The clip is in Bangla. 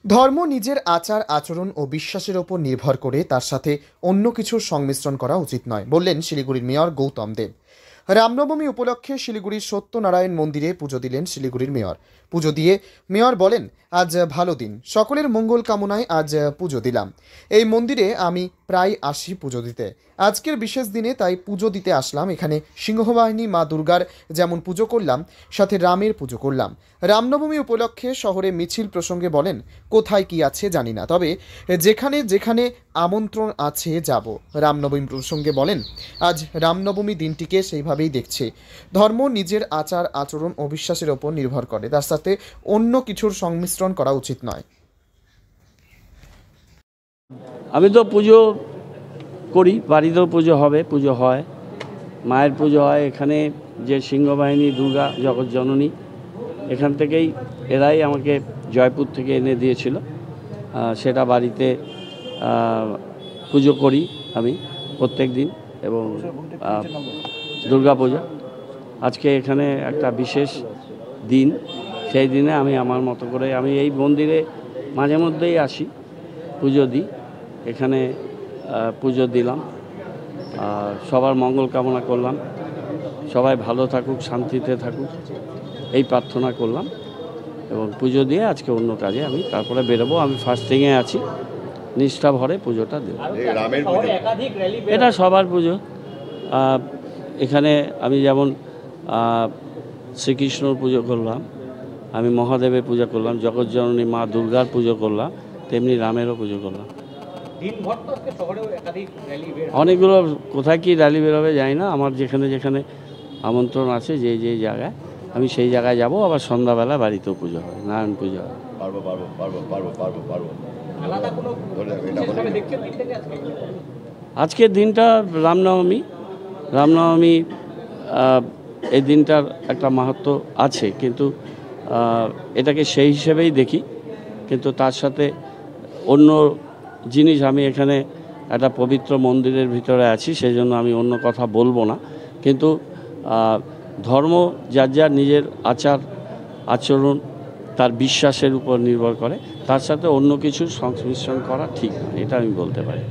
ধর্ম নিজের আচার আচরণ ও বিশ্বাসের ওপর নির্ভর করে তার সাথে অন্য কিছুর সংমিশ্রণ করা উচিত নয়, বললেন শিলিগুড়ির মেয়র গৌতম দেব। রামনবমী উপলক্ষে শিলিগুড়ির সত্যনারায়ণ মন্দিরে পুজো দিলেন শিলিগুড়ির মেয়র। পুজো দিয়ে মেয়র বলেন, আজ ভালো দিন, সকলের মঙ্গল কামনায় আজ পুজো দিলাম। এই মন্দিরে আমি প্রায় আসি পুজো দিতে। আজকের বিশেষ দিনে তাই পুজো দিতে আসলাম। এখানে সিংহবাহিনী মা দুর্গার যেমন পুজো করলাম, সাথে রামের পুজো করলাম। রামনবমী উপলক্ষে শহরে মিছিল প্রসঙ্গে বলেন, কোথায় কি আছে জানি না, তবে যেখানে যেখানে আমন্ত্রণ আছে যাব। রামনবমী প্রসঙ্গে বলেন, আজ রামনবমী দিনটিকে সেইভাবেই দেখছে। ধর্ম নিজের আচার আচরণ ও বিশ্বাসের ওপর নির্ভর করে, তার সাথে অন্য কিছুর সংমিশ্রণ করা উচিত নয়। আমি তো পুজো করি, বাড়িতেও পুজো হবে, পুজো হয়, মায়ের পুজো হয়। এখানে যে সিংহবাহিনী দুর্গা জগৎ জননী, এখান থেকেই এরাই আমাকে জয়পুর থেকে এনে দিয়েছিল। সেটা বাড়িতে পুজো করি আমি প্রত্যেক দিন। এবং দুর্গা পূজা আজকে এখানে একটা বিশেষ দিন। সেই দিনে আমি আমার মতো করে আমি এই মন্দিরে মাঝে মধ্যেই আসি, পুজো দিই। এখানে পুজো দিলাম, সবার মঙ্গল কামনা করলাম, সবাই ভালো থাকুক, শান্তিতে থাকুক, এই প্রার্থনা করলাম। এবং পুজো দিয়ে আজকে অন্য কাজে আমি তারপরে বেরোবো। আমি ফাস্টিংয়ে আছি, নিষ্ঠা ভরে পুজোটা দেব। এটা সবার পুজো। এখানে আমি যেমন শ্রীকৃষ্ণর পুজো করলাম, আমি মহাদেবের পূজা করলাম, জগৎজননী মা দুর্গার পুজো করলাম, তেমনি রামেরও পুজো করলাম। অনেকগুলো কোথায় কি র্যালি বেরোবে জানি না। আমার যেখানে যেখানে আমন্ত্রণ আছে, যে যে জায়গায়, আমি সেই জায়গায় যাব। আবার সন্ধ্যাবেলা বাড়িতেও পুজো হয়, নারায়ণ পুজো হয়। আজকের দিনটা রামনবমী। রামনবমী এই দিনটার একটা মাহাত্ম্য আছে, কিন্তু এটাকে সেই হিসেবেই দেখি। কিন্তু তার সাথে অন্য জিনিস, আমি এখানে একটা পবিত্র মন্দিরের ভিতরে আছি, সেই জন্য আমি অন্য কথা বলবো না। কিন্তু ধর্ম যার যার নিজের আচার আচরণ, তার বিশ্বাসের উপর নির্ভর করে, তার সাথে অন্য কিছুর সংমিশ্রণ করা ঠিক না, এটা আমি বলতে পারি।